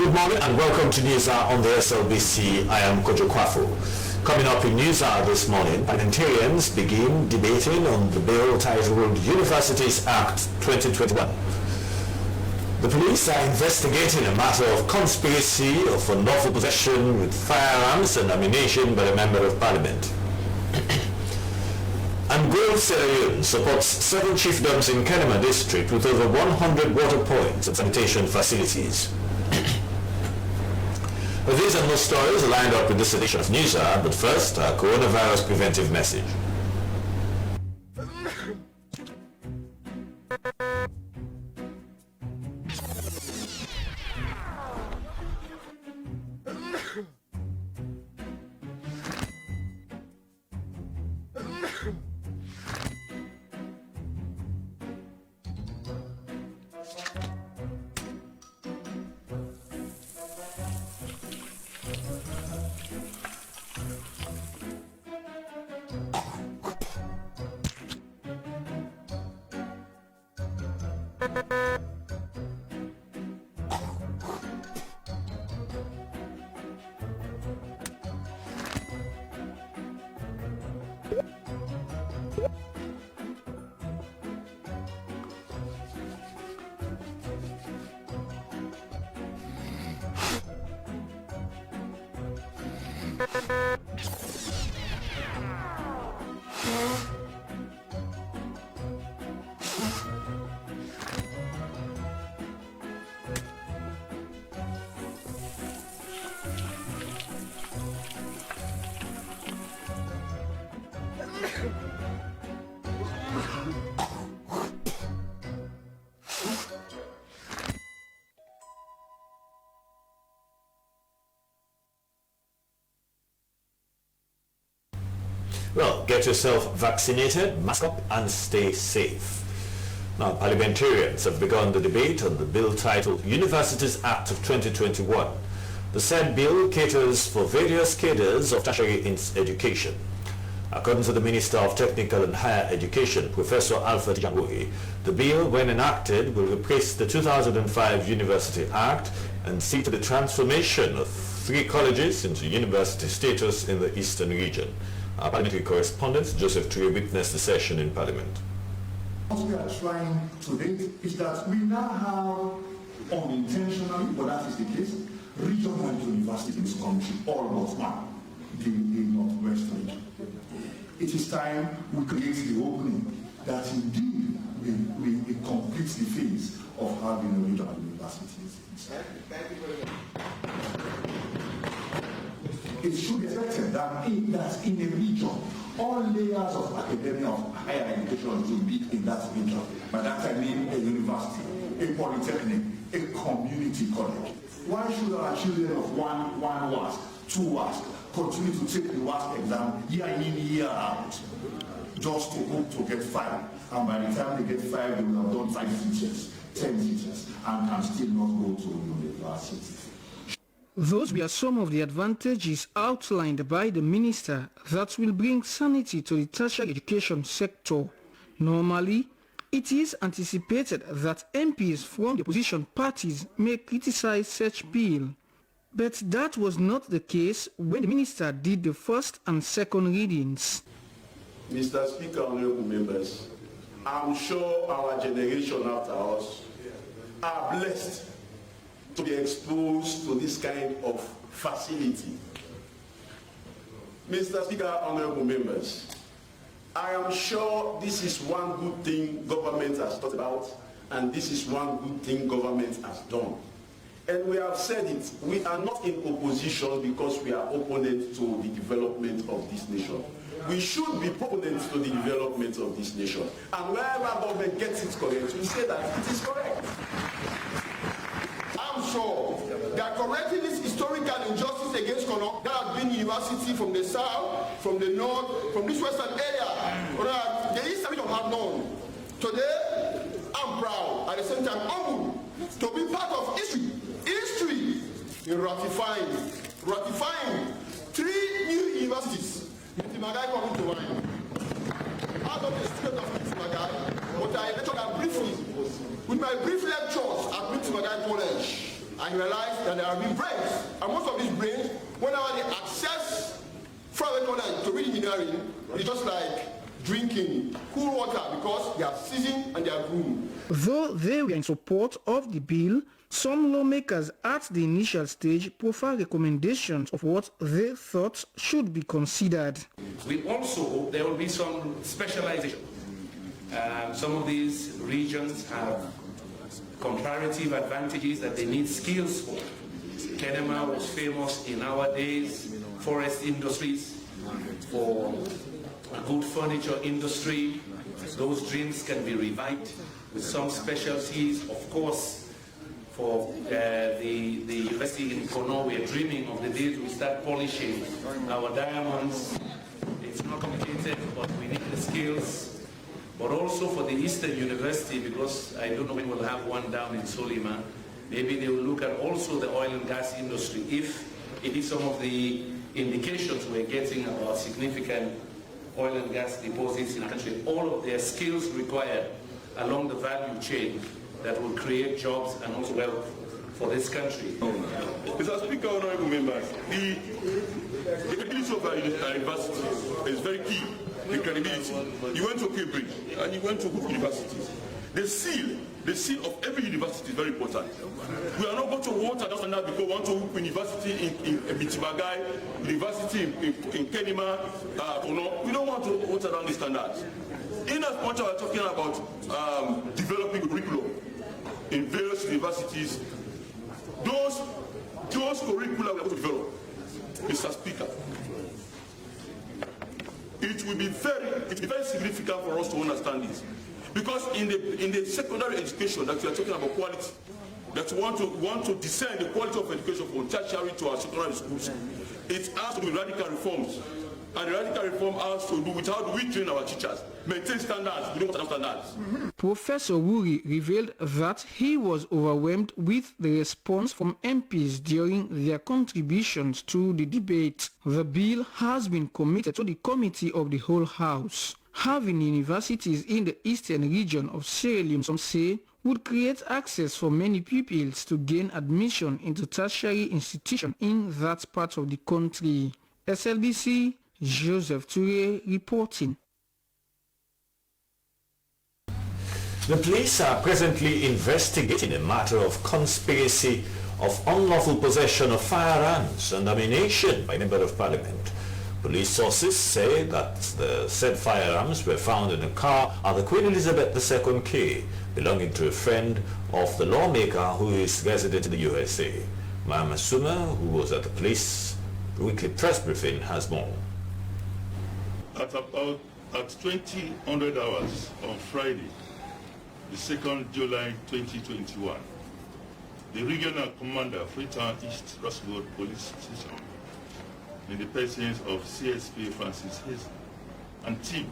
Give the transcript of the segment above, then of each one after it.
Good morning and welcome to News Hour on the SLBC. I am Kojo Kwafo. Coming up in News Hour this morning, parliamentarians begin debating on the bill titled Universities Act 2021. The police are investigating a matter of conspiracy of unlawful possession with firearms and ammunition by a member of parliament. And Leone supports 7 chiefdoms in Kenema district with over 100 water points and sanitation facilities. These and more stories are lined up in this edition of News Hour, but first, our coronavirus preventive message. Well, get yourself vaccinated, mask up and stay safe. Now, parliamentarians have begun the debate on the bill titled Universities Act of 2021. The said bill caters for various cadres of tertiary education. According to the Minister of Technical and Higher Education, Professor Alfred Jangohi, the bill, when enacted, will replace the 2005 University Act and see to the transformation of 3 colleges into university status in the eastern region. Our parliamentary correspondent, Joseph Tuye, witnessed the session in Parliament. What we are trying today is that we now have, unintentionally, but that is the case, regional universities in this country, almost one, the Northwest region. It is time we create the opening that indeed we complete the phase of having regional universities. It should be expected that in a region, all layers of academia of higher education should be in that region. By that I mean a university, a polytechnic, a community college. Why should our children of one WASC, 2 WASC, continue to take the WASC exam year in, year out, just to hope to get 5? And by the time they get 5, they will have done 5 teachers, 10 teachers, and can still not go to university. Those were some of the advantages outlined by the minister that will bring sanity to the tertiary education sector. Normally, it is anticipated that MPs from the opposition parties may criticize such bill. But that was not the case when the minister did the first and second readings. Mr. Speaker, honorable members, I'm sure our generation after us are blessed to be exposed to this kind of facility. Mr. Speaker, honorable members, I am sure this is one good thing government has thought about, and this is one good thing government has done. And we have said it, we are not in opposition because we are opponents to the development of this nation. We should be proponents to the development of this nation. And wherever government gets it correct, we say that it is correct. I'm sure that correcting this historical injustice against Kono, that has been university from the south, from the north, from this western area, or that the eastern region have known. Today, I'm proud, at the same time humbled, to be part of history in ratifying 3 new universities. Mitimagai coming to mind. Out of the state of Mitimagai, but I lectured briefly with my brief lectures at Mitimagai College. I realized that there have been brains. And most of these brains, whenever they access private corner to read engineering, it's just like drinking cool water because they are seasoned and they are groomed. Though they were in support of the bill, some lawmakers at the initial stage proffered recommendations of what they thought should be considered. We also hope there will be some specialization. Some of these regions have comparative advantages that they need skills for. Kenema was famous in our days, forest industries, for a good furniture industry. Those dreams can be revived with some specialties. Of course, for the university in Kono, we are dreaming of the days we start polishing our diamonds. It's not complicated, but we need the skills. But also for the Eastern University, because I don't know when we'll have one down in Solima, maybe they will look at also the oil and gas industry. If it is some of the indications we're getting about significant oil and gas deposits in the country, all of their skills required along the value chain that will create jobs and also wealth for this country. Mr. Speaker, honorable members, the credibility of our university is very key. The credibility. You went to Cambridge and you went to good universities. The seal of every university is very important. We are not going to water down standards because we want to open university in Bitibagai, university in Kenema, we don't want to water down the standards. In as much as we're talking about developing curriculum in various universities, those curricula we are going to develop, Mr. Speaker, it will be very significant for us to understand this. Because in the secondary education that we are talking about quality, that we want to discern the quality of education from tertiary to our secondary schools, it has to be radical reforms. And the radical reform has to do with how do we train our teachers, maintain standards, we don't want standards. Professor Wuri revealed that he was overwhelmed with the response from MPs during their contributions to the debate. The bill has been committed to the Committee of the Whole House. Having universities in the eastern region of Sierra Leone, some say, would create access for many pupils to gain admission into tertiary institutions in that part of the country. SLBC, Joseph Toure reporting. The police are presently investigating a matter of conspiracy of unlawful possession of firearms and ammunition by a member of parliament. Police sources say that the said firearms were found in a car at the Queen Elizabeth II Quay, belonging to a friend of the lawmaker who is resident in the USA. Mama Suma, who was at the police weekly press briefing, has more. At 2000 hours on Friday, the 2nd July 2021, the regional commander, Freetown East Rosswood Police Station, in the presence of CSP Francis Hazen and team,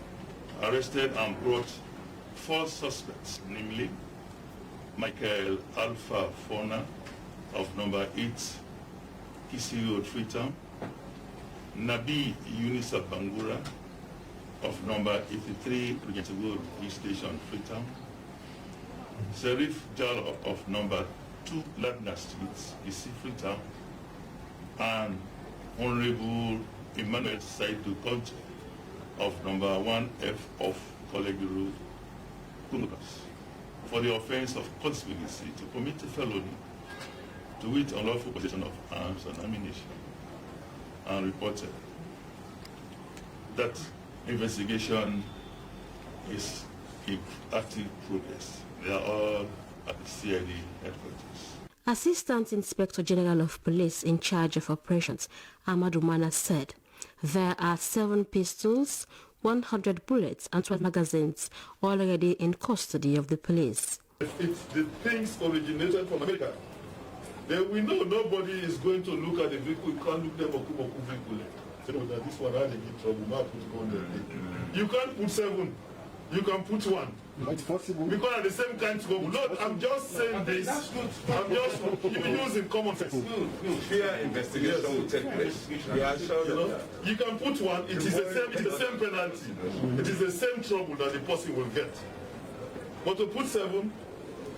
arrested and brought 4 suspects, namely Michael Alpha Fauna of number 8 Kisi Road, Freetown, Nabi Yunisa Bangura of number 83 Regent Road, East Station, Freetown, Serif Jalo of number 2 Ladner Street, Kisi, Freetown, and Honorable Emmanuel Saidu Conte of number 1F of College Road, Kungas, for the offense of conspiracy to commit a felony, to which unlawful possession of arms and ammunition, and reported that investigation is in active progress. They are all at the CID headquarters. Assistant Inspector General of Police in charge of operations, Amadou Mana, said there are 7 pistols, 100 bullets and 12 magazines already in custody of the police. If the things originated from America, then we know nobody is going to look at the vehicle. You can't look them Okumoku vehicle. You know that this one had a big trouble. You can't put 7. You can put 1. It's possible. Because at the same time, no, I'm just saying this. I'm just using common sense. Fair investigation will take place. You can put 1. It is the same penalty. It is the same trouble that the person will get. But to put 7,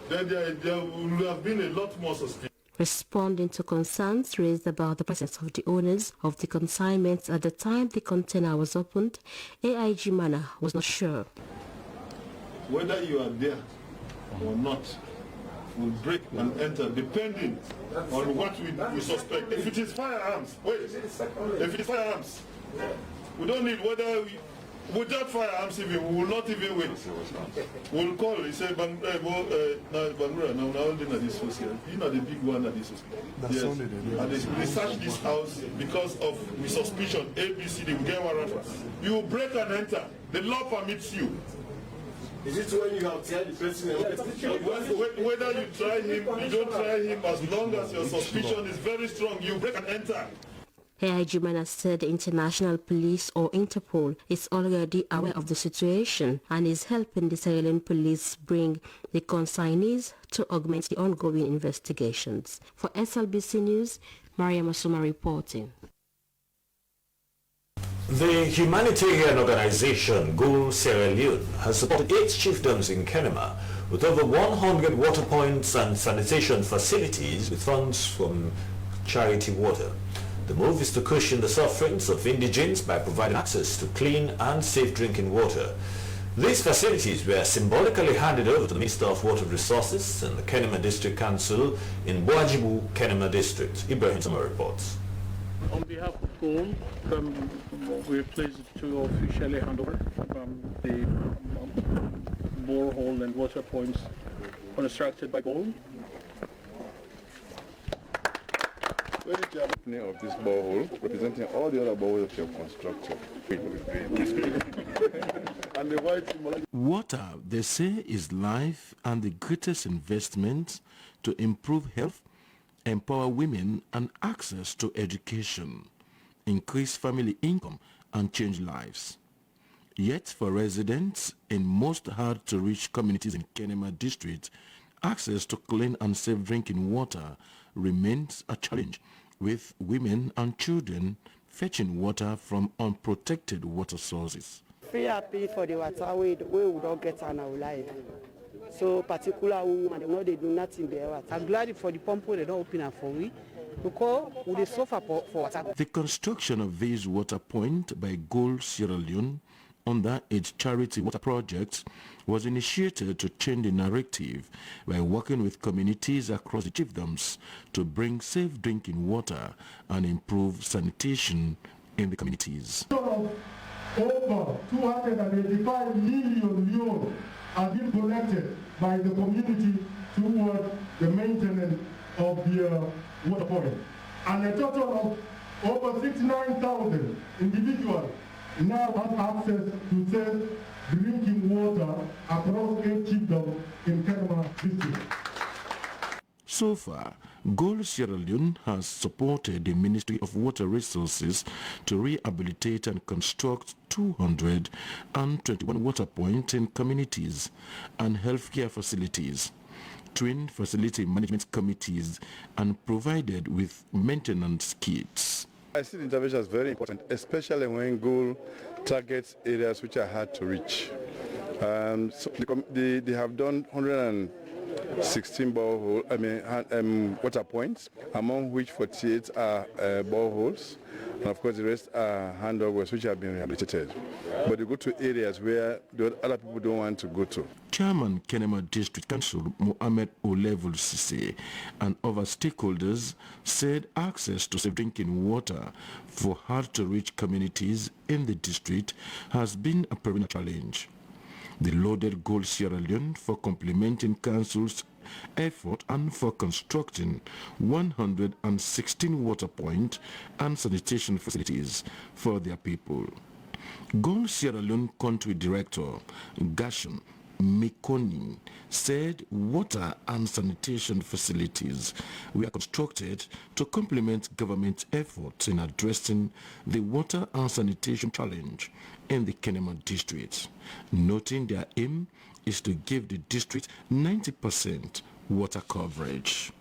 then there will have been a lot more suspicion. Responding to concerns raised about the presence of the owners of the consignments at the time the container was opened, AIG Mana was not sure. Whether you are there or not, we'll break and enter depending on what we suspect. If it is firearms, if it is firearms, we don't need without firearms even, we will not even wait. We'll call, he said, Bangra, you know the big one at this house. Yes. And they search this house because of the suspicion, ABC, they will get warrant. You will break and enter. The law permits you. Is it when you have tried the president? Whether you try him, you don't try him, as long as your suspicion is very strong, you break and enter. AIG Mana said the International Police or Interpol is already aware of the situation and is helping the Sierra Leone police bring the consignees to augment the ongoing investigations. For SLBC News, Maria Masuma reporting. The humanitarian organization Goal Sierra Leone has supported 8 chiefdoms in Kenema with over 100 water points and sanitation facilities with funds from charity water. The move is to cushion the sufferings of indigents by providing access to clean and safe drinking water. These facilities were symbolically handed over to the Minister of Water Resources and the Kenema District Council in Boajibu, Kenema District. Ibrahim Sama reports. On behalf of Goal, we're pleased to officially hand over the borehole and water points constructed by Goal. The opening of this borehole, representing all the other boreholes you have constructed. And the white water, they say, is life and the greatest investment to improve health, empower women and access to education, increase family income and change lives. Yet for residents in most hard-to-reach communities in Kenema District, access to clean and safe drinking water remains a challenge, with women and children fetching water from unprotected water sources. We are paid for the water we would not get in our life. So particular women, they know they do nothing there. I'm glad for the pump they don't open up for we, because we suffer for water. The construction of these water points by Goal Sierra Leone under its charity water project was initiated to change the narrative by working with communities across the chiefdoms to bring safe drinking water and improve sanitation in the communities. Over 285 million euros have been collected by the community toward the maintenance of the water point. And a total of over 69,000 individuals now have access to safe drinking water across 8 chiefdoms in Kenema District. So far, Goal Sierra Leone has supported the Ministry of Water Resources to rehabilitate and construct 221 water points in communities and healthcare facilities, twin facility management committees, and provided with maintenance kits. I see the intervention as very important, especially when Goal targets areas which are hard to reach. So they have done 116 water points, among which 48 are boreholes, and of course the rest are handovers which have been rehabilitated. But they go to areas where the other people don't want to go to. Chairman Kenema District Council Mohamed Olevel Sise and other stakeholders said access to safe drinking water for hard-to-reach communities in the district has been a perennial challenge. They lauded Goal Sierra Leone for complementing Council's effort and for constructing 116 water points and sanitation facilities for their people. Goal Sierra Leone Country Director Gashon Mekoni said water and sanitation facilities were constructed to complement government efforts in addressing the water and sanitation challenge in the Kenema district, noting their aim is to give the district 90% water coverage.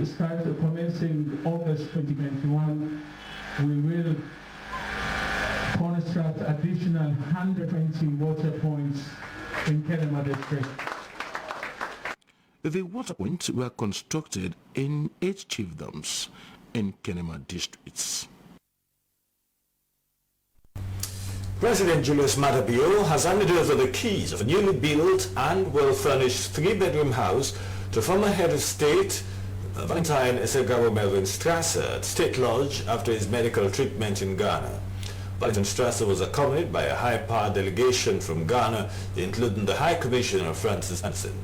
Starting commencing August 2021, we will construct additional 120 water points in Kenema district. The water points were constructed in 8 chiefdoms in Kenema districts. President Julius Maada Bio has handed over the keys of a newly built and well-furnished 3-bedroom house to former head of state Valentine Esegaro Melvin Strasser at State Lodge after his medical treatment in Ghana. Valentine Strasser was accompanied by a high-power delegation from Ghana, including the High Commissioner Francis Hansen.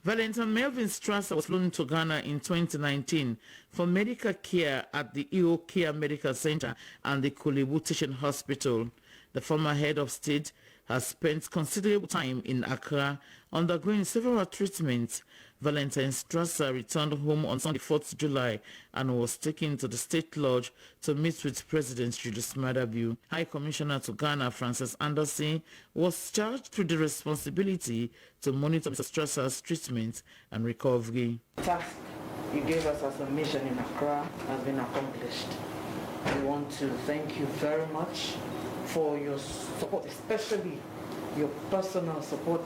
Valentine Melvin Strasser was flown to Ghana in 2019 for medical care at the EO Care Medical Center and the Kulebu Teaching Hospital. The former head of state has spent considerable time in Accra undergoing several treatments. Valentine Strasser returned home on Sunday 4th July and was taken to the State Lodge to meet with President Julius Maada Bio. High Commissioner to Ghana Francis Anderson was charged with the responsibility to monitor Mr. Strasser's treatment and recovery. The task you gave us as a mission in Accra has been accomplished. We want to thank you very much for your support, especially your personal support.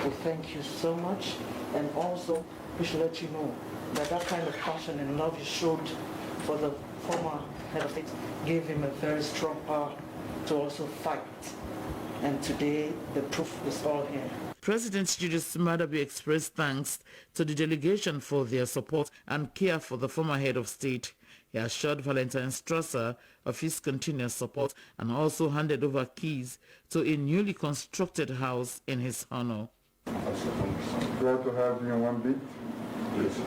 We thank you so much, and also we should let you know that that kind of passion and love you showed for the former head of state gave him a very strong power to also fight. And today the proof is all here. President Julius Maada Bio expressed thanks to the delegation for their support and care for the former head of state. He assured Valentine Strasser of his continuous support and also handed over keys to a newly constructed house in his honor. Glad to have you in one beat. Yes.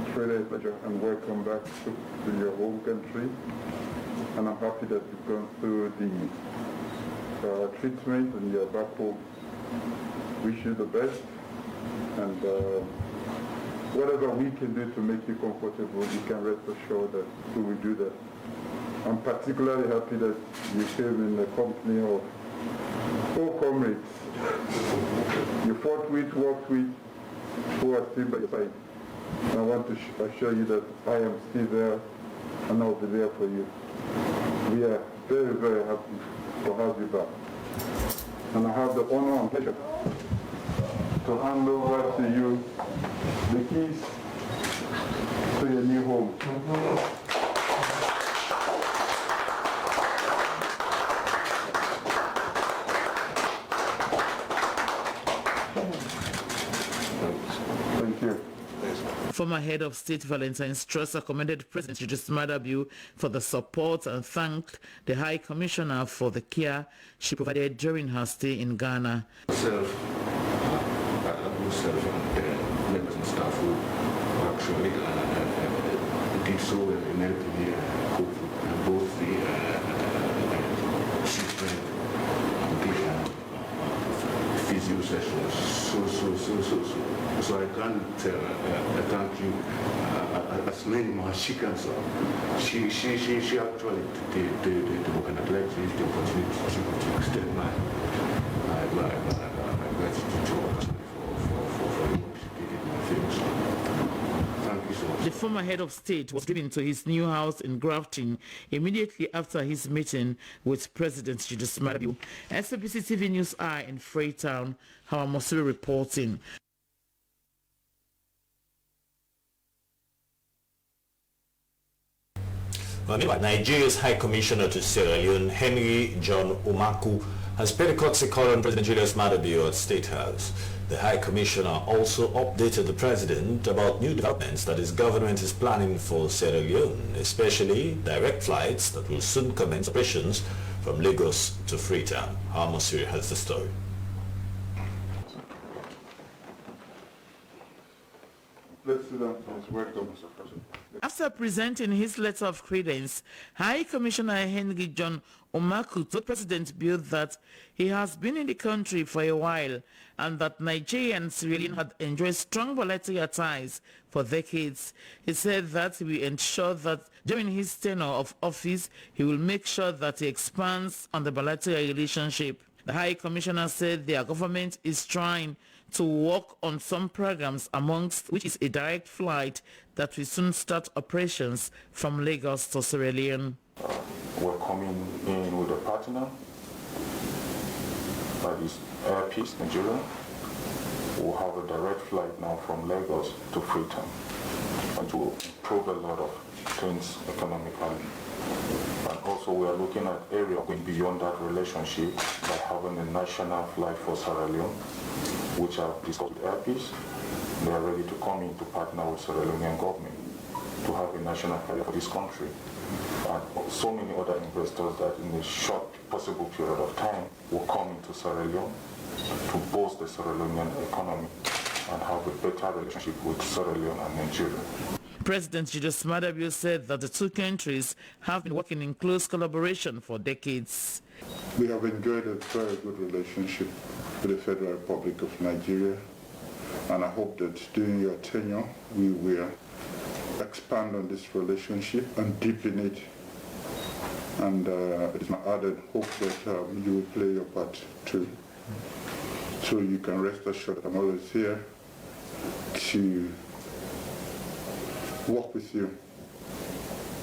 It's really a pleasure and welcome back to your home country. And I'm happy that you've gone through the treatment and you're back home. Wish you the best, and whatever we can do to make you comfortable, you can rest assured that we will do that. I'm particularly happy that you came in the company of 4 comrades you fought with, worked with, who are still by your side. And I want to assure you that I am still there and I'll be there for you. We are very, very happy to have you back. And I have the honor and pleasure to hand over to you the keys to your new home. Thank you. Former head of state Valentine Strasser commended President Julius Maada Bio for the support and thanked the High Commissioner for the care she provided during her stay in Ghana. Members and staff who actually did so well in helping me cope with both the treatment and the physio sessions. So I can't thank you as many more she can. She actually did the work, and I'd like to use the opportunity to extend my gratitude to her for the work she did in my field. Thank you so much. The former head of state was driven to his new house in Grafton immediately after his meeting with President Julius Maada Bio. SABC TV News Eye in Freetown, Hawa Mosiri reporting. Nigeria's High Commissioner to Sierra Leone, Henry John Umaku, has paid a courtesy call on President Julius Maada Bio at State House. The High Commissioner also updated the President about new developments that his government is planning for Sierra Leone, especially direct flights that will soon commence operations from Lagos to Freetown. Mosiri has the story. Let's sit down, please. Welcome, Mr. President. After presenting his letter of credence, High Commissioner Henry John Umaku told President Bio that he has been in the country for a while and that Nigeria and Sierra Leone had enjoyed strong bilateral ties for decades. He said that he will ensure that during his tenure of office, he will make sure that he expands on the bilateral relationship. The High Commissioner said their government is trying to work on some programs, amongst which is a direct flight that will soon start operations from Lagos to Sierra Leone. We're coming in with a partner, that is Air Peace Nigeria. We'll have a direct flight now from Lagos to Freetown, and will improve a lot of things economically. And also we are looking at area going beyond that relationship by having a national flight for Sierra Leone, which I've discussed with Air Peace. They are ready to come in to partner with Sierra Leonean government to have a national flight for this country. And so many other investors that in a short possible period of time will come into Sierra Leone to boost the Sierra Leonean economy and have a better relationship with Sierra Leone and Nigeria. President Julius Maada Bio said that the two countries have been working in close collaboration for decades. We have enjoyed a very good relationship with the Federal Republic of Nigeria, and I hope that during your tenure we will expand on this relationship and deepen it. And it's my ardent hope that you will play your part too. So you can rest assured that I'm always here to work with you.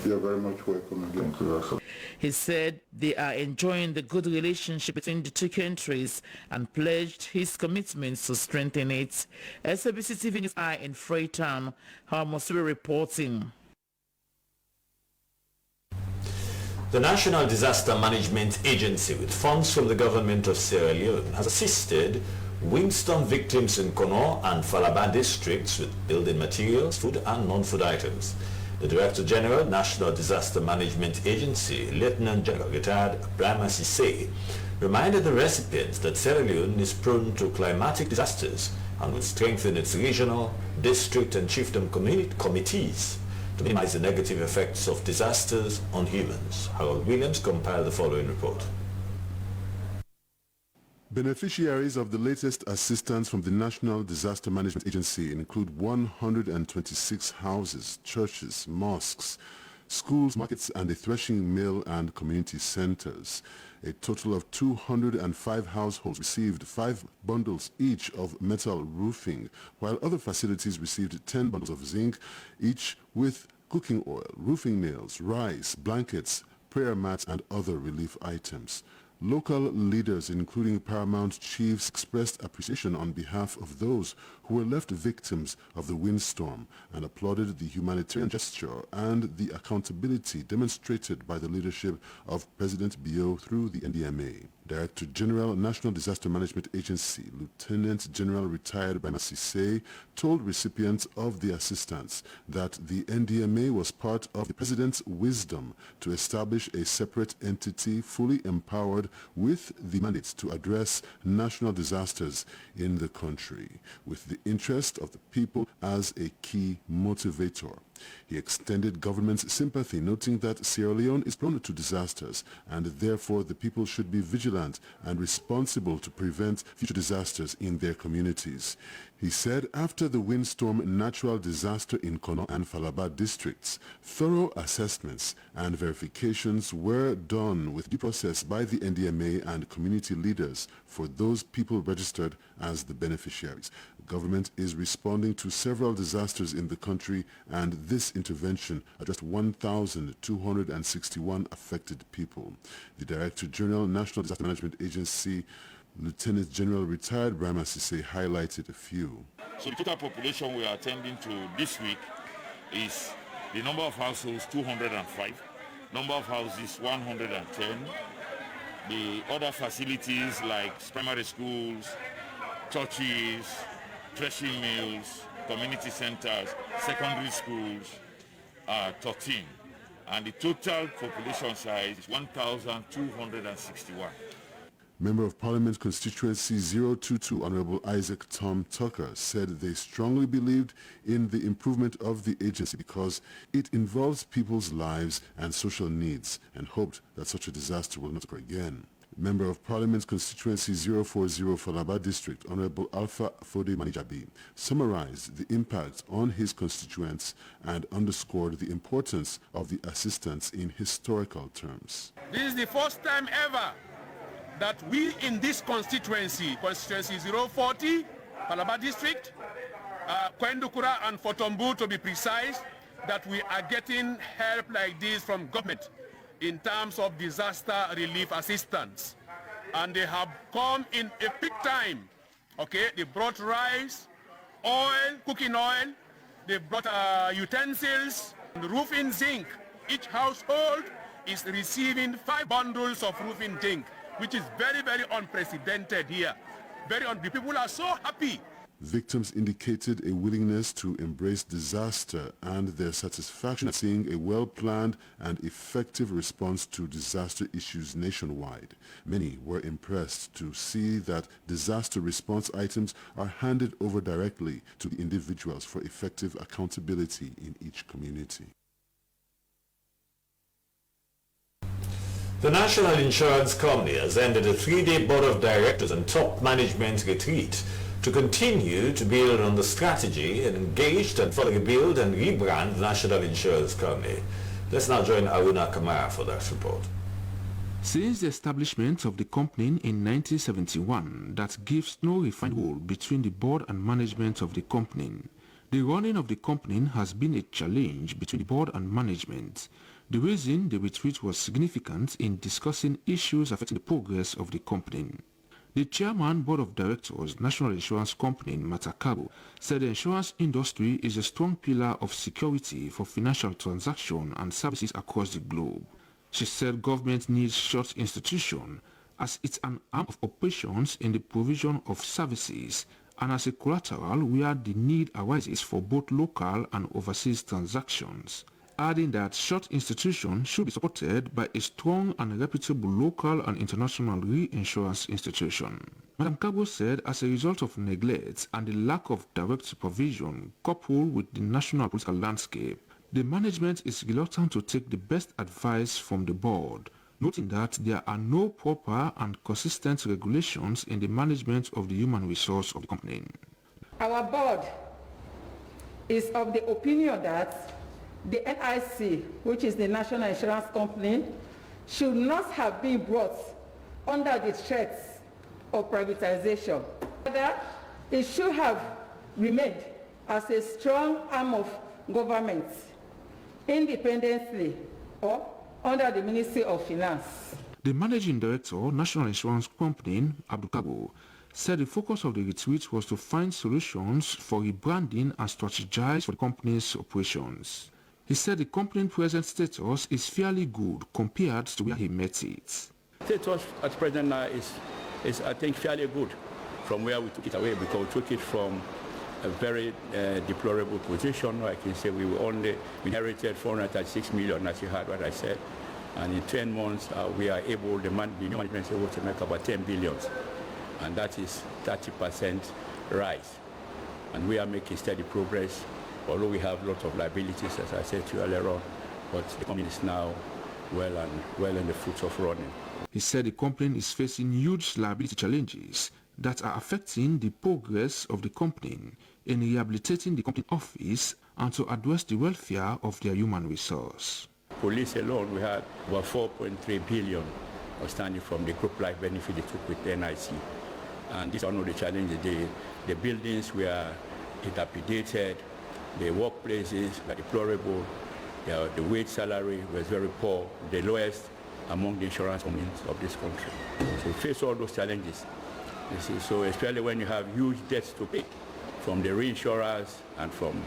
You're very much welcome again. He said they are enjoying the good relationship between the two countries and pledged his commitments to strengthen it. SABC TV News Eye in Freetown, Harmosuri reporting. The National Disaster Management Agency, with funds from the government of Sierra Leone, has assisted windstorm victims in Kono and Falaba districts with building materials, food and non-food items. The Director General, National Disaster Management Agency, Lieutenant General retired Brahma Sise, reminded the recipients that Sierra Leone is prone to climatic disasters and will strengthen its regional, district and chiefdom committees to minimize the negative effects of disasters on humans. Harold Williams compiled the following report. Beneficiaries of the latest assistance from the National Disaster Management Agency include 126 houses, churches, mosques, schools, markets, and a threshing mill and community centers. A total of 205 households received 5 bundles each of metal roofing, while other facilities received 10 bundles of zinc, each with cooking oil, roofing nails, rice, blankets, prayer mats, and other relief items. Local leaders, including paramount chiefs, expressed appreciation on behalf of those who were left victims of the windstorm and applauded the humanitarian gesture and the accountability demonstrated by the leadership of President Bio through the NDMA. Director General, National Disaster Management Agency, Lieutenant General retired Brahma Sise, told recipients of the assistance that the NDMA was part of the President's wisdom to establish a separate entity fully empowered with the mandate to address national disasters in the country, with the interest of the people as a key motivator. He extended government's sympathy, noting that Sierra Leone is prone to disasters and therefore the people should be vigilant and responsible to prevent future disasters in their communities. He said after the windstorm natural disaster in Kono and Falaba districts, thorough assessments and verifications were done with due process by the NDMA and community leaders for those people registered as the beneficiaries. The government is responding to several disasters in the country, and this intervention addressed 1,261 affected people. The Director General, National Disaster Management Agency, Lieutenant General retired Brahma Sise, highlighted a few. So the total population we are attending to this week is the number of households 205, number of houses 110, the other facilities like primary schools, churches, threshing mills, community centers, secondary schools are 13, and the total population size is 1,261. Member of Parliament Constituency 022, Honorable Isaac Tom Tucker, said they strongly believed in the improvement of the agency because it involves people's lives and social needs, and hoped that such a disaster will not occur again. Member of Parliament Constituency 040, Falaba District, Honorable Alpha Fode Manijabi, summarized the impact on his constituents and underscored the importance of the assistance in historical terms. This is the first time ever that we in this constituency 040, Palaba District, Kwendukura and Fotombu to be precise, that we are getting help like this from government in terms of disaster relief assistance. And they have come in a peak time. Okay, they brought rice, oil, cooking oil, they brought utensils, roofing zinc. Each household is receiving 5 bundles of roofing zinc, which is very, very unprecedented here. The people are so happy. Victims indicated a willingness to embrace disaster and their satisfaction at seeing a well-planned and effective response to disaster issues nationwide. Many were impressed to see that disaster response items are handed over directly to the individuals for effective accountability in each community. The National Insurance Company has ended a 3-day Board of Directors and top management retreat to continue to build on the strategy and engaged and further build and rebrand the National Insurance Company. Let's now join Aruna Kamara for that report. Since the establishment of the company in 1971, that gives no refined rule between the board and management of the company. The running of the company has been a challenge between the board and management. The reason the retreat was significant in discussing issues affecting the progress of the company. The Chairman, Board of Directors, National Insurance Company, Matakabu, said the insurance industry is a strong pillar of security for financial transactions and services across the globe. She said government needs such institution as it's an arm of operations in the provision of services and as a collateral where the need arises for both local and overseas transactions, adding that such institutions should be supported by a strong and reputable local and international reinsurance institution. Madam Kabo said as a result of neglect and the lack of direct supervision coupled with the national political landscape, the management is reluctant to take the best advice from the board, noting that there are no proper and consistent regulations in the management of the human resource of the company. Our board is of the opinion that the NIC, which is the National Insurance Company, should not have been brought under the threats of privatization. Rather, it should have remained as a strong arm of government, independently or under the Ministry of Finance. The Managing Director, National Insurance Company, Abdul Kabo, said the focus of the retreat was to find solutions for rebranding and strategize for the company's operations. He said the company's present status is fairly good compared to where he met it. Status at present now is I think fairly good from where we took it away, because we took it from a very deplorable position. I can say we only inherited 436 million, as you heard what I said, and in 10 months we are able, the management is able to make about 10 billion, and that is 30% rise, and we are making steady progress. Although we have lots of liabilities, as I said to you earlier on, but the company is now well in the fruits of running. He said the company is facing huge liability challenges that are affecting the progress of the company in rehabilitating the company office and to address the welfare of their human resource. Police alone, we had about 4.3 billion outstanding from the group life benefit they took with NIC. And these are one of the challenges. The buildings were dilapidated, the workplaces are deplorable, the wage salary was very poor, the lowest among the insurance companies of this country. So we face all those challenges. You see, so especially when you have huge debts to pay from the reinsurers and from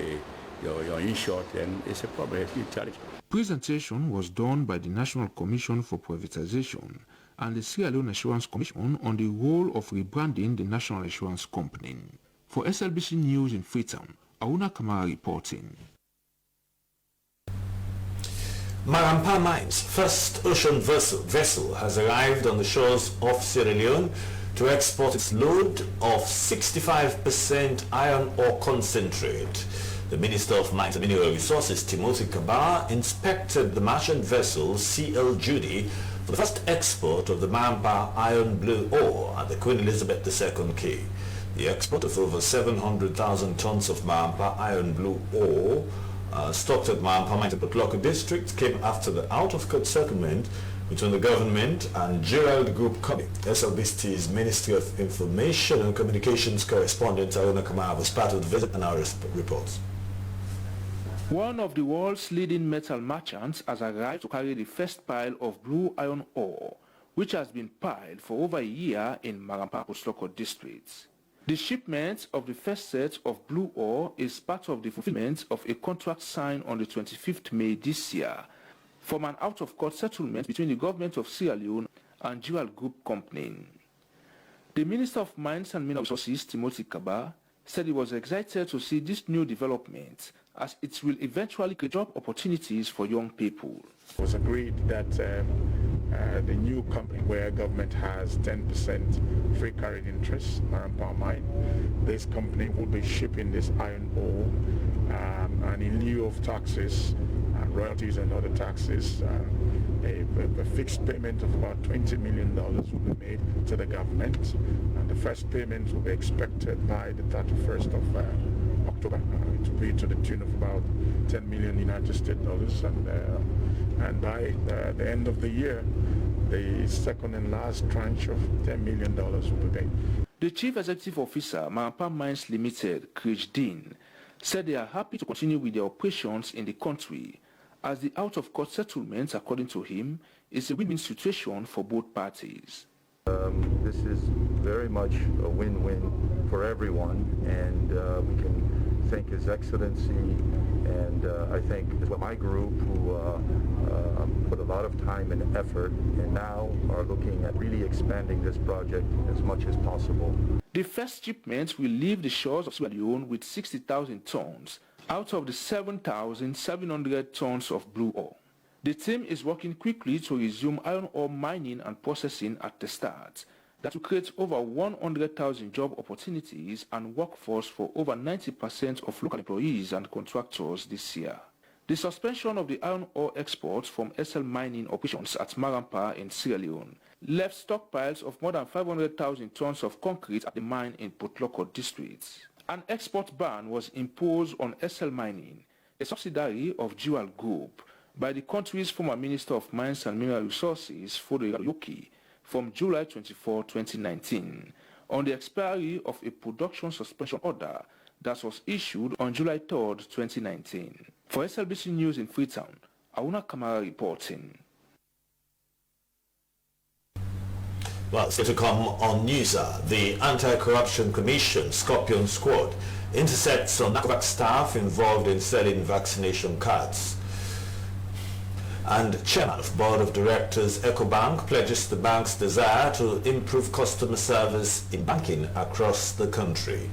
your insured, then it's a problem, a huge challenge. Presentation was done by the National Commission for Privatization and the Sierra Leone Insurance Commission on the role of rebranding the National Insurance Company. For SLBC News in Freetown, Aruna Kamara reporting. Marampa Mines' first ocean vessel has arrived on the shores of Sierra Leone to export its load of 65% iron ore concentrate. The Minister of Mines and Mineral Resources, Timothy Kabara, inspected the merchant vessel CL Judy for the first export of the Marampa iron blue ore at the Queen Elizabeth II Quay. The export of over 700,000 tons of Marampa iron blue ore stocked at Marampa Mines in Potloko district came after the out-of-court settlement between the government and Gerald Group Company. SLBC's Ministry of Information and Communications correspondent Leone was part of the visit and our reports. One of the world's leading metal merchants has arrived to carry the first pile of blue iron ore, which has been piled for over a year in Marampa Posloko district. The shipment of the first set of blue ore is part of the fulfillment of a contract signed on the 25th May this year from an out-of-court settlement between the government of Sierra Leone and Gerald Group Company. The Minister of Mines and Mineral Resources, Timothy Kaba, said he was excited to see this new development as it will eventually create job opportunities for young people. It was agreed that the new company where government has 10% free carried interest, Marampa Mine, this company will be shipping this iron ore and in lieu of taxes, royalties and other taxes, a fixed payment of about $20 million will be made to the government, and the first payment will be expected by the 31st of October. It will be to the tune of about $10 million United States dollars, and by the end of the year, the second and last tranche of $10 million will be paid. The Chief Executive Officer, Marampa Mines Limited, Chris Dean, said they are happy to continue with their operations in the country, as the out-of-court settlement, according to him, is a win-win situation for both parties. This is very much a win-win for everyone, and we can thank His Excellency and I think as well my group who put a lot of time and effort and now are looking at really expanding this project as much as possible. The first shipment will leave the shores of Sierra Leone with 60,000 tons out of the 7,700 tons of blue ore. The team is working quickly to resume iron ore mining and processing at the start. That will create over 100,000 job opportunities and workforce for over 90% of local employees and contractors this year. The suspension of the iron ore exports from SL mining operations at Marampa in Sierra Leone left stockpiles of more than 500,000 tons of concrete at the mine in Potloko district. An export ban was imposed on SL Mining, a subsidiary of Gerald Group, by the country's former Minister of Mines and Mineral Resources, Fodo Yoki, from July 24, 2019, on the expiry of a production suspension order that was issued on July 3, 2019. For SLBC News in Freetown, Auna Kamara reporting. Well, still to come on NewsHour, the Anti-Corruption Commission Scorpion Squad intercepts some NACOVAC staff involved in selling vaccination cards. And Chairman of Board of Directors EcoBank pledges the bank's desire to improve customer service in banking across the country.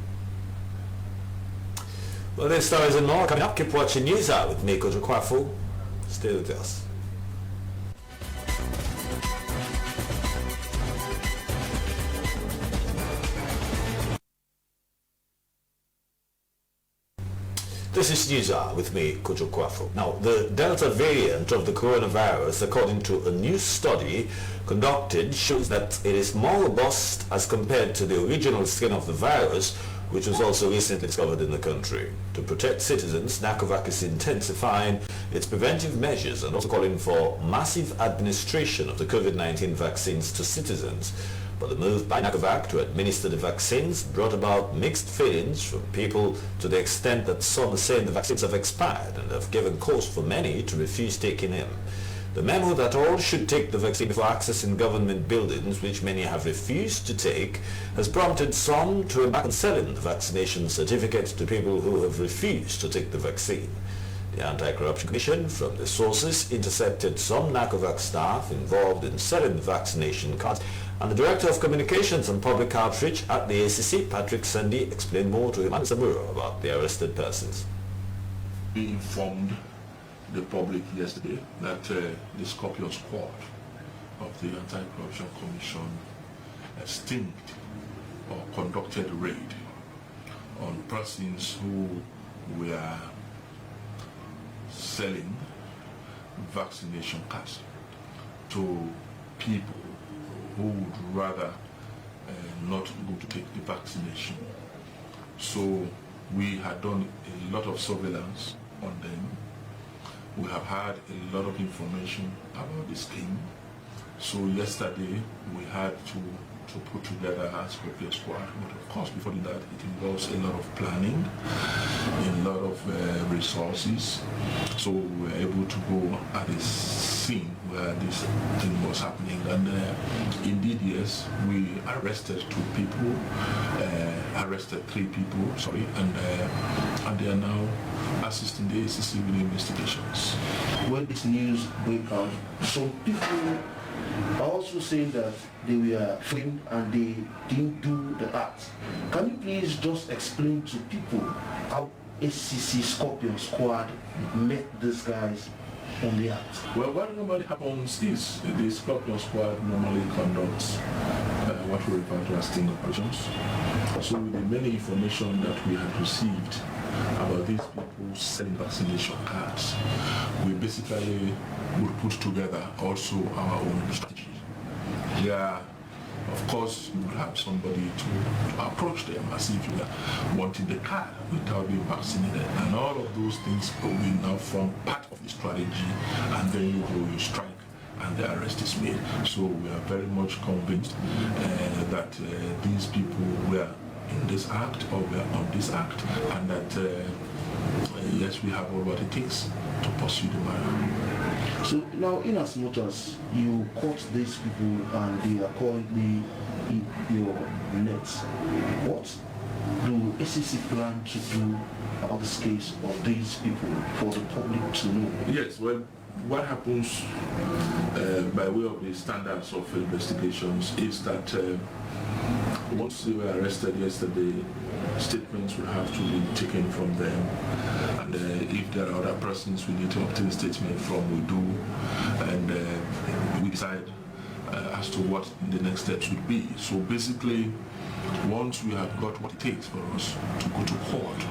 Well, these stories and more coming up. Keep watching NewsHour with me, Kojo Kwafu. Stay with us. This is NewsHour with me, Kojo Kwafu. Now, the Delta variant of the coronavirus, according to a new study conducted, shows that it is more robust as compared to the original strain of the virus, which was also recently discovered in the country. To protect citizens, NACOVAC is intensifying its preventive measures and also calling for massive administration of the COVID-19 vaccines to citizens. But the move by NACOVAC to administer the vaccines brought about mixed feelings from people, to the extent that some are saying the vaccines have expired and have given cause for many to refuse taking them. The memo that all should take the vaccine before accessing government buildings, which many have refused to take, has prompted some to embark on selling the vaccination certificates to people who have refused to take the vaccine. The Anti-Corruption Commission, from the sources, intercepted some NACOVAC staff involved in selling the vaccination cards, and the Director of Communications and Public Outreach at the ACC, Patrick Sandy, explained more to Iman Samura about the arrested persons. We informed the public yesterday that the Scorpion Squad of the Anti-Corruption Commission stinged or conducted a raid on persons who were selling vaccination cards to people who would rather not go to take the vaccination. So we had done a lot of surveillance on them. We have had a lot of information about the scheme, So yesterday we had to put together a squad, but of course before that it involves a lot of planning, a lot of resources. So we were able to go at the scene where this thing was happening, and indeed, yes, we arrested 2 people, arrested 3 people, sorry, and they are now assisting the ACC with the investigations. When this news broke out, some people are also saying that they were framed and they didn't do the act. Can you please just explain to people how ACC Scorpion Squad met these guys on the act? Well, what normally happens is the Scorpion Squad normally conducts what we refer to as sting operations. So with the many information that we had received about these people selling vaccination cards, we basically would put together also our own strategy. Yeah, of course, you would have somebody to approach them as if you are wanting the card without being vaccinated. And all of those things will now form part of the strategy, and then you go, you strike, and the arrest is made. So we are very much convinced that these people were in this act or were on this act, and that yes, we have all what it takes to pursue the matter. So now, in as much as you caught these people and they are currently in your nets, what do ACC plan to do about this case of these people for the public to know? Yes, well, what happens by way of the standards of investigations is that once they were arrested yesterday, statements will have to be taken from them, and if there are other persons we need to obtain statement from, we do, and we decide as to what the next steps would be. So basically, once we have got what it takes for us to go to court,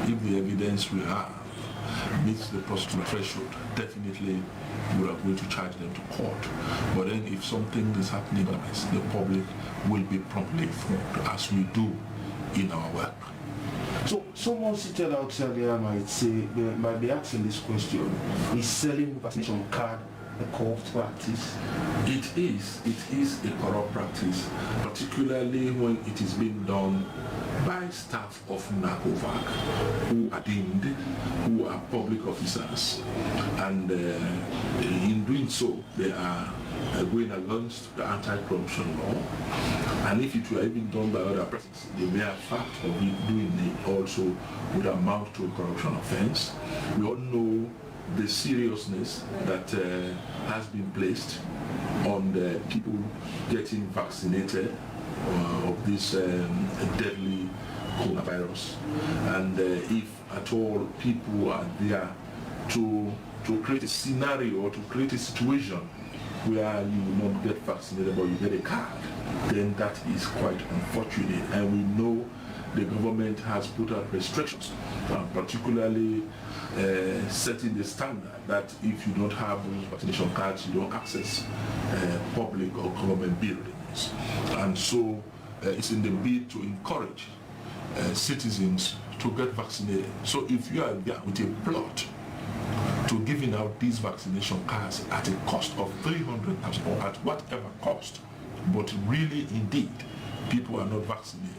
if the evidence we have meets the prosecution threshold, definitely we are going to charge them to court. But then if something is happening, the public will be promptly informed, as we do in our work. So someone seated outside there might be asking this question: is selling vaccination card a corrupt practice? It is a corrupt practice, particularly when it is being done by staff of NACOVAC, who are deemed, who are public officers, and in doing so, they are going against the anti-corruption law. And if it were even done by other persons, the mere fact of doing it also would amount to a corruption offense. We all know the seriousness that has been placed on the people getting vaccinated of this deadly coronavirus, and if at all people are there to create a scenario or to create a situation where you will not get vaccinated but you get a card, then that is quite unfortunate. And we know the government has put out restrictions, particularly setting the standard that if you don't have those vaccination cards, you don't access public or government buildings. And so it's in the bid to encourage citizens to get vaccinated. So if you are there with a plot to giving out these vaccination cards at a cost of 300,000 or at whatever cost, but really indeed people are not vaccinated,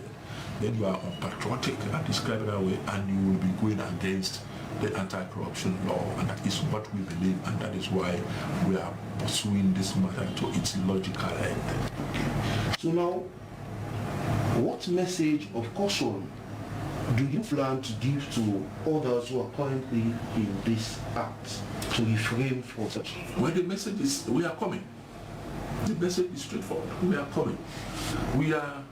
then you are unpatriotic and described that way, and you will be going against the anti-corruption law, and that is what we believe, and that is why we are pursuing this matter to its logical end. So now, what message of caution do you plan to give to others who are currently in this act to refrain from such? Well, the message is we are coming. The message is straightforward. We are coming. We are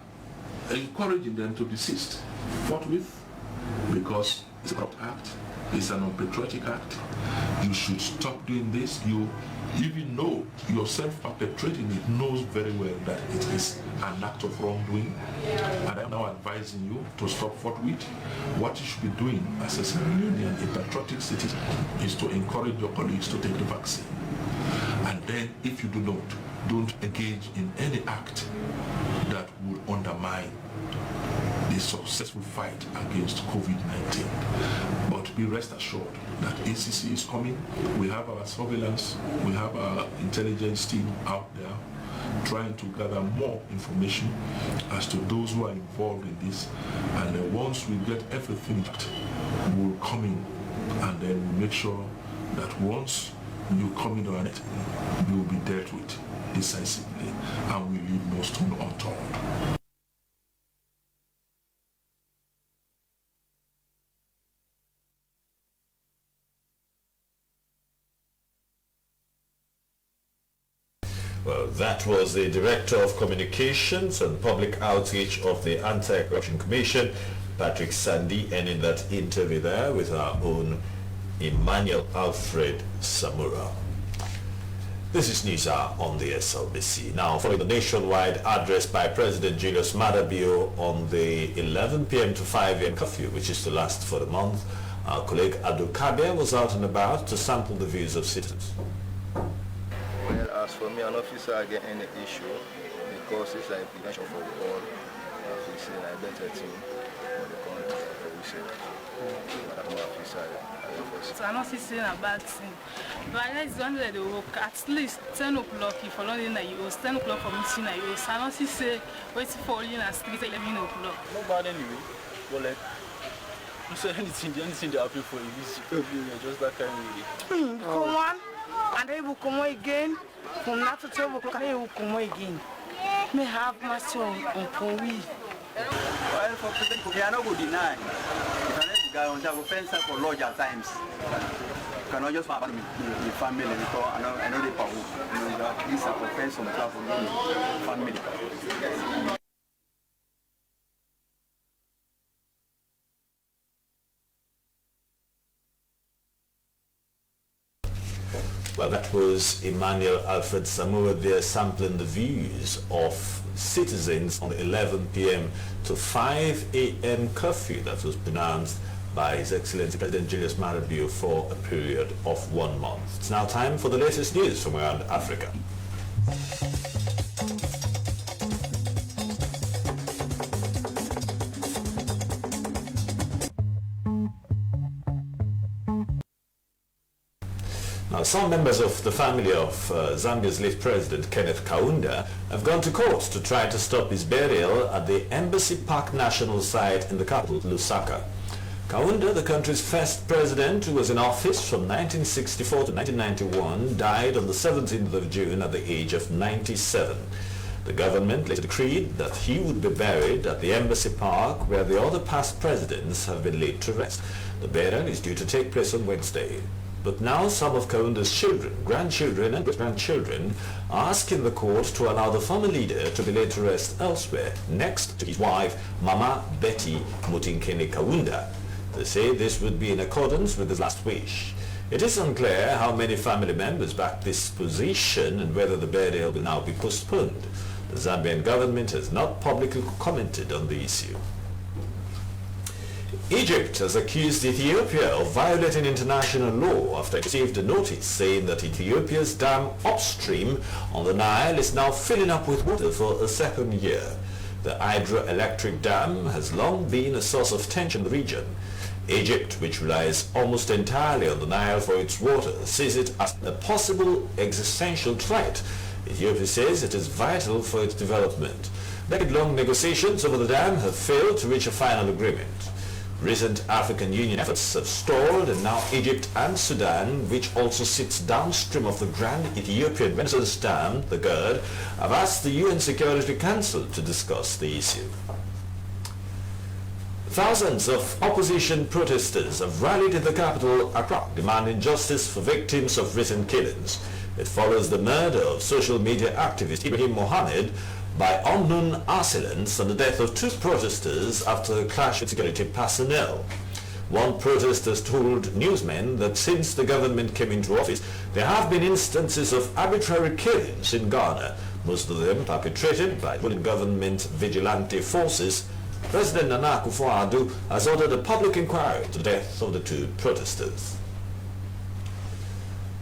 encouraging them to desist forthwith, because it's a corrupt act. It's an unpatriotic act. You should stop doing this. You even know yourself perpetrating it knows very well that it is an act of wrongdoing, and I'm now advising you to stop forthwith. What you should be doing as a Sierra Leonean, a patriotic citizen, is to encourage your colleagues to take the vaccine. And then if you do not, don't engage in any act that would undermine the successful fight against COVID-19. But be rest assured that ACC is coming. We have our surveillance, we have our intelligence team out there trying to gather more information as to those who are involved in this. And once we get everything, we'll come in and then we'll make sure that once you come in on it, you will be dealt with decisively and we leave no stone unturned. Well, that was the Director of Communications and Public Outreach of the Anti-Corruption Commission, Patrick Sandy, ending that interview there with our own Emmanuel Alfred Samura. This is News Hour on the SLBC. Now, following the nationwide address by President Julius Maada Bio on the 11 p.m. to 5 a.m. curfew, which is to last for the month, our colleague Adu Kabia was out and about to sample the views of citizens. Well, as for me, an officer, I get any issue because it's like implication for all officers and I better team for the country for we say. I'm an officer. So I'm not saying a bad thing. But I just want to work at least 10 o'clock if I'm not in the US, 10 o'clock for meeting in the US. I don't say waiting for you in the street 11 o'clock. No bad anyway. Well, like, you say anything they happy for you. Just that kind of way. Come on. And they will come again from now to 12 o'clock and they will come again. May have my son on we. Well, for President, we are not going to deny. You can go on the offense for larger times. You cannot just have the family because I know the power. You know, this is a offense on behalf of the family. Well, that was Emmanuel Alfred Samura there sampling the views of citizens on the 11 p.m. to 5 a.m. curfew that was pronounced by His Excellency President Julius Maada Bio for a period of 1 month. It's now time for the latest news from around Africa. Now, some members of the family of Zambia's late president, Kenneth Kaunda, have gone to court to try to stop his burial at the Embassy Park National Site in the capital, Lusaka. Kaunda, the country's first president who was in office from 1964 to 1991, died on the 17th of June at the age of 97. The government later decreed that he would be buried at the Embassy Park, where the other past presidents have been laid to rest. The burial is due to take place on Wednesday. But now some of Kaunda's children, grandchildren and great-grandchildren are asking the court to allow the former leader to be laid to rest elsewhere, next to his wife, Mama Betty Mutinkene Kaunda. They say this would be in accordance with his last wish. It is unclear how many family members back this position and whether the burial will now be postponed. The Zambian government has not publicly commented on the issue. Egypt has accused Ethiopia of violating international law after it received a notice saying that Ethiopia's dam upstream on the Nile is now filling up with water for a second year. The hydroelectric dam has long been a source of tension in the region. Egypt, which relies almost entirely on the Nile for its water, sees it as a possible existential threat. Ethiopia says it is vital for its development. Decade-long negotiations over the dam have failed to reach a final agreement. Recent African Union efforts have stalled, and now Egypt and Sudan, which also sits downstream of the grand Ethiopian Renaissance Dam, the GERD, have asked the UN Security Council to discuss the issue. Thousands of opposition protesters have rallied in the capital, Accra, demanding justice for victims of recent killings. It follows the murder of social media activist Ibrahim Mohammed by unknown assailants and the death of 2 protesters after a clash with security personnel. One protester told newsmen that since the government came into office, there have been instances of arbitrary killings in Ghana, most of them perpetrated by ruling government vigilante forces. President Nana Akufo-Addo has ordered a public inquiry into the death of the 2 protesters.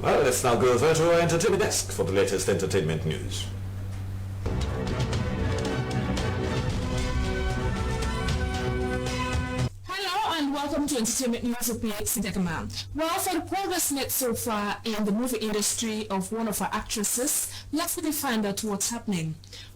Well, let's now go over to our entertainment desk for the latest entertainment news. to Entertainment News with me, Cynthia Man. Well, for the progress made so far in the movie industry of one of our actresses, let's quickly find out what's happening.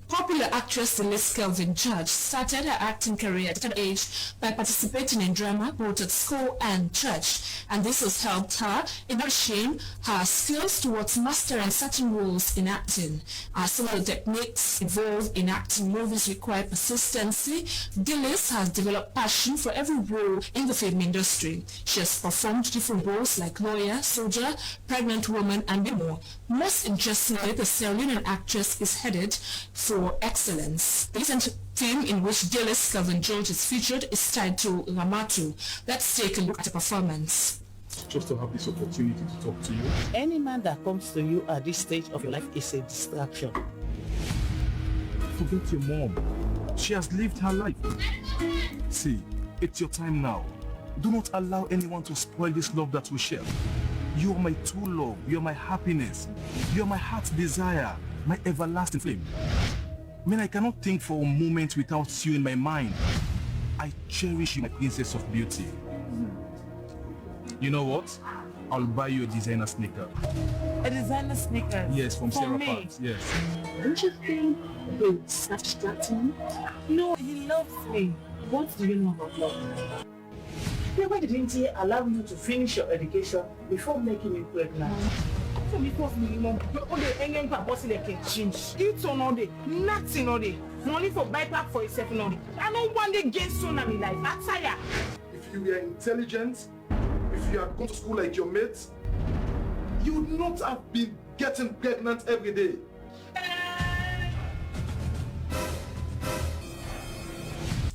Popular actress Delys Kelvin Judge started her acting career at an age by participating in drama both at school and church, and this has helped her in nourishing her skills towards mastering certain roles in acting. As some of the techniques involved in acting movies require persistency, Delys has developed passion for every role in the film industry. She has performed different roles like lawyer, soldier, pregnant woman, and more. Most interestingly, the Sierra Leonean actress is headed for excellence. The recent film in which Delys Kelvin George is featured is titled Ramatu. Let's take a look at the performance. Just to have this opportunity to talk to you. Any man that comes to you at this stage of your life is a distraction. Forget your mom. She has lived her life. See, it's your time now. Do not allow anyone to spoil this love that we share. You are my true love. You are my happiness. You are my heart's desire, my everlasting flame. Man, I cannot think for a moment without you in my mind. I cherish you, my princess of beauty. You know what? I'll buy you a designer sneaker. A designer sneaker? Yes, from Sarah me? Parks, yes. Don't you think it's such distracting? No, he loves me. What do you know about love? Why didn't he allow you to finish your education before making you pregnant? Because minimum, you're only hanging for bossy like a change. Eat on all day, nothing all day. Money for buyback for yourself all day. I don't want to get soon in my life. I'm tired. If you were intelligent, if you had gone to school like your mates, you would not have been getting pregnant every day.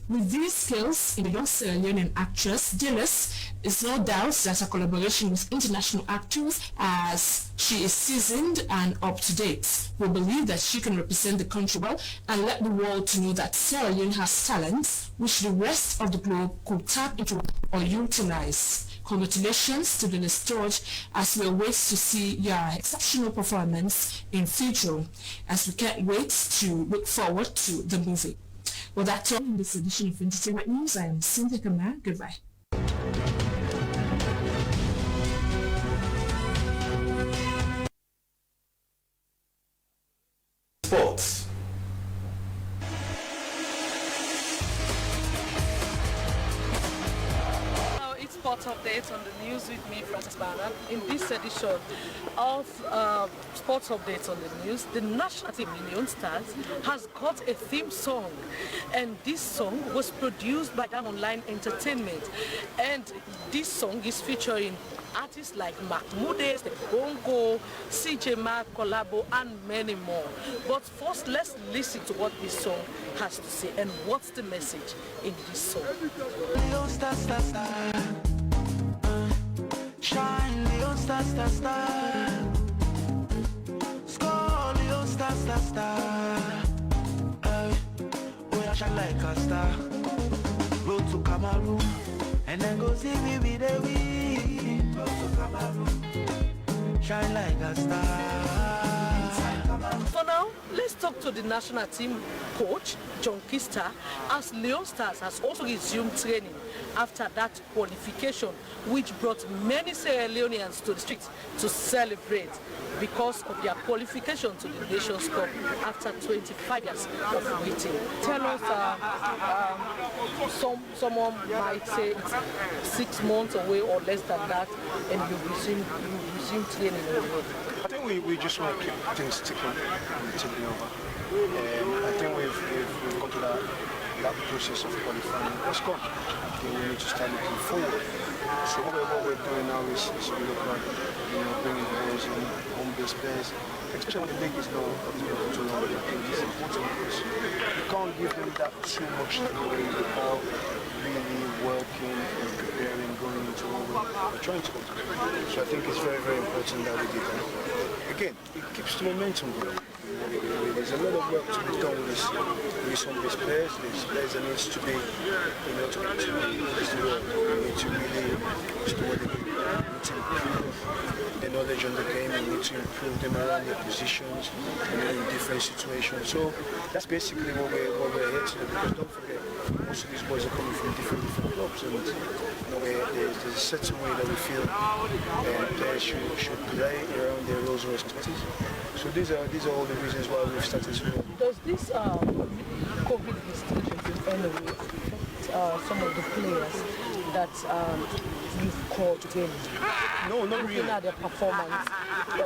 With these skills in the young Sierra Leonean actress, Delys is no doubt that her collaboration with international actors, as she is seasoned and up to date, will believe that she can represent the country well and let the world to know that Sierra Leone has talents which the rest of the globe could tap into or utilize. Congratulations to Delys George as we await to see your exceptional performance in future, as we can't wait to look forward to the movie. Well, that's all in this edition of Entertainment News. I am Cynthia Kamara. Goodbye. Sports. Sports updates on the news with me, Francis Barnard. In this edition of Sports Updates on the News, the national team Leone Stars has got a theme song, and this song was produced by Dam Online Entertainment, and this song is featuring artists like Mahmoudes, the Bongo, CJ Mark, Collabo, and many more. But first, let's listen to what this song has to say and what's the message in this song. Leone star, star, star. Shine, Leone star, star, star. Score, Leone star, star, star. We are shine like a star. Road to Cameroon, and then go see me with the wind. Road to Cameroon, shine like a star. For now, let's talk to the national team coach, John Kister, as Leone Stars has also resumed training after that qualification, which brought many Sierra Leoneans to the streets to celebrate because of their qualification to the Nations Cup after 25 years of waiting. Tell us, someone might say it's 6 months away or less than that, and you resume training. I think we just want to keep things ticking until it's over. I think we've got to that process of qualifying. It's gone. I think we need to start looking forward. So what we're doing now is we look at bringing players in, home-based players, especially when the league is not too long. I think it's important because you can't give them that too much time without really working and preparing, going into what we're trying to go to. So I think it's very, very important that we did that. Again, it keeps the momentum going. There's a lot of work to be done with some of these players. There's players that needs to be, to we need to really push the word again. We need to improve the knowledge on the game. We need to improve them around their positions in different situations. So that's basically what we're here to do. Because don't forget, most of these boys are coming from different clubs, and there's a certain way that we feel players should play around their roles and responsibilities. So these are all the reasons why we've started to do. Does this COVID restrictions in any way affect some of the players that you've called to game? No, not really. Looking at their performance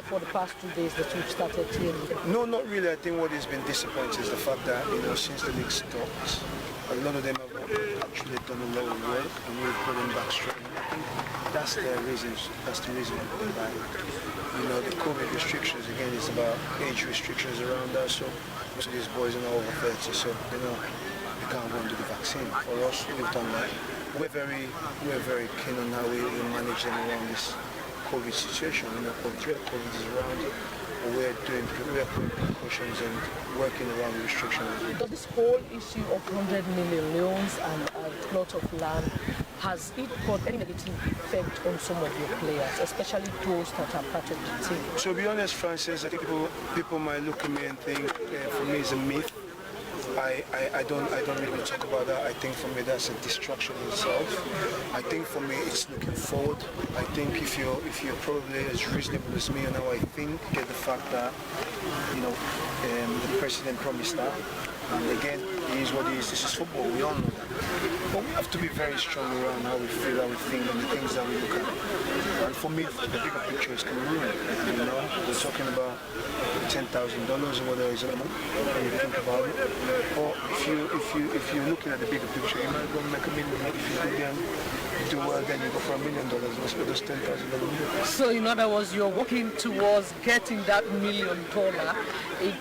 for the past 2 days that you've started training. No, not really. I think what has been disappointing is the fact that, since the league stopped, a lot of them have actually done a lot of work and we've put them back straight. I think that's the reason why. The COVID restrictions, again, is about age restrictions around us. So most of these boys are over 30, so they can't go and do the vaccine. For us, we've done that. We're very keen on how we manage them around this COVID situation. COVID is around. We're putting precautions and working around the restrictions. Does this whole issue of 100 million loans and a plot of land, has it got any negative effect on some of your players, especially those that are part of the team? To be honest, Francis, I think people might look at me and think, for me, it's a myth. I don't really talk about that. I think for me that's a distraction in itself. I think for me it's looking forward. I think if you're probably as reasonable as me on how I think, get the fact that the president promised that. And again, it is what it is. This is football. We all know that. But we have to be very strong around how we feel, how we think, and the things that we look at. And for me, the bigger picture is Cameroon. We're talking about $10,000 or whatever is when you think about it. Or if you're looking at the bigger picture, you might go and make $1 million. If you go there and do well, then you go for $1 million. Let's put those $10,000. So in other words, you're working towards getting that $1 million.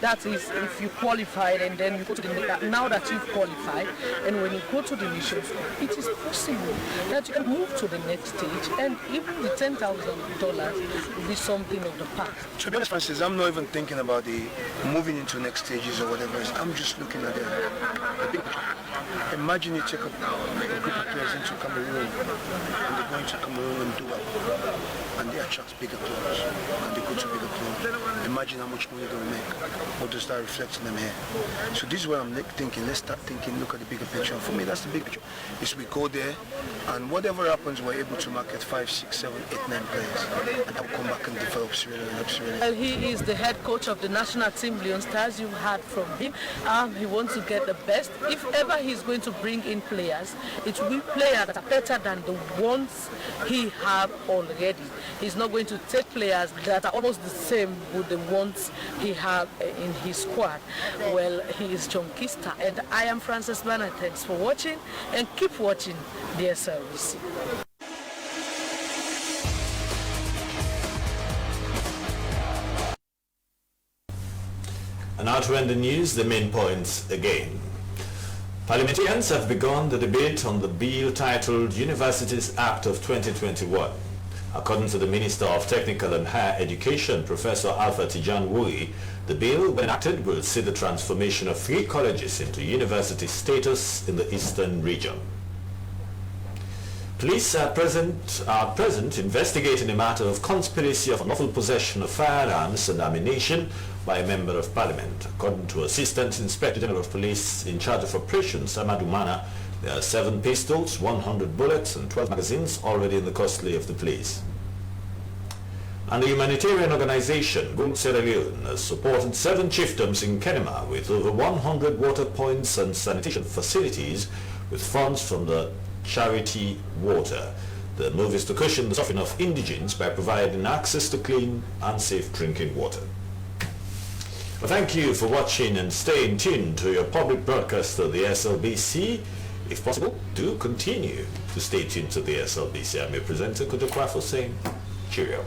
That is, if you qualified and then you go to now that you've qualified, and when you go to the Nations Cup, it is possible that you can move to the next stage, and even the $10,000 will be something of the past. To be honest, Francis, I'm not even thinking about the moving into next stages or whatever. I'm just looking at the big picture. Imagine you take a group of players into Cameroon, and they're going to Cameroon and do well, and they attract bigger clubs, and they go to bigger clubs. Imagine how much money they'll make. What does that reflect on them here? So this is what I'm thinking. Let's start thinking, look at the bigger picture. And for me, that's the big picture. Is we go there, and whatever happens, we're able to market 5, 6, 7, 8, 9 players, and I'll come back and develop Sierra Leone. Well, he is the head coach of the national team, Leone Stars. You heard from him. He wants to get the best. If ever he's going to bring in players, it will be players that are better than the ones he have already. He's not going to take players that are almost the same with the ones he have in his squad. Well, he is John Kista, and I am Francis Banner. Thanks for watching, and keep watching the SLBC. And now to end the news, the main points again. Parliamentarians have begun the debate on the bill titled Universities Act of 2021. According to the Minister of Technical and Higher Education, Professor Alpha Tijan Wuri, the bill, when enacted, will see the transformation of 3 colleges into university status in the eastern region. Police are present investigating a matter of conspiracy of unlawful possession of firearms and ammunition by a member of parliament. According to Assistant Inspector General of Police in charge of operations, Amadou Mana, there are 7 pistols, 100 bullets and 12 magazines already in the custody of the police. And the humanitarian organization Good Sierra Leone has supported 7 chiefdoms in Kenema with over 100 water points and sanitation facilities with funds from the charity water. The move is to cushion the suffering of indigents by providing access to clean and safe drinking water. Well, thank you for watching, and staying tuned to your public broadcaster, the SLBC. If possible, do continue to stay tuned to the SLBC. I'm your presenter, Kudu Kwafo, saying cheerio.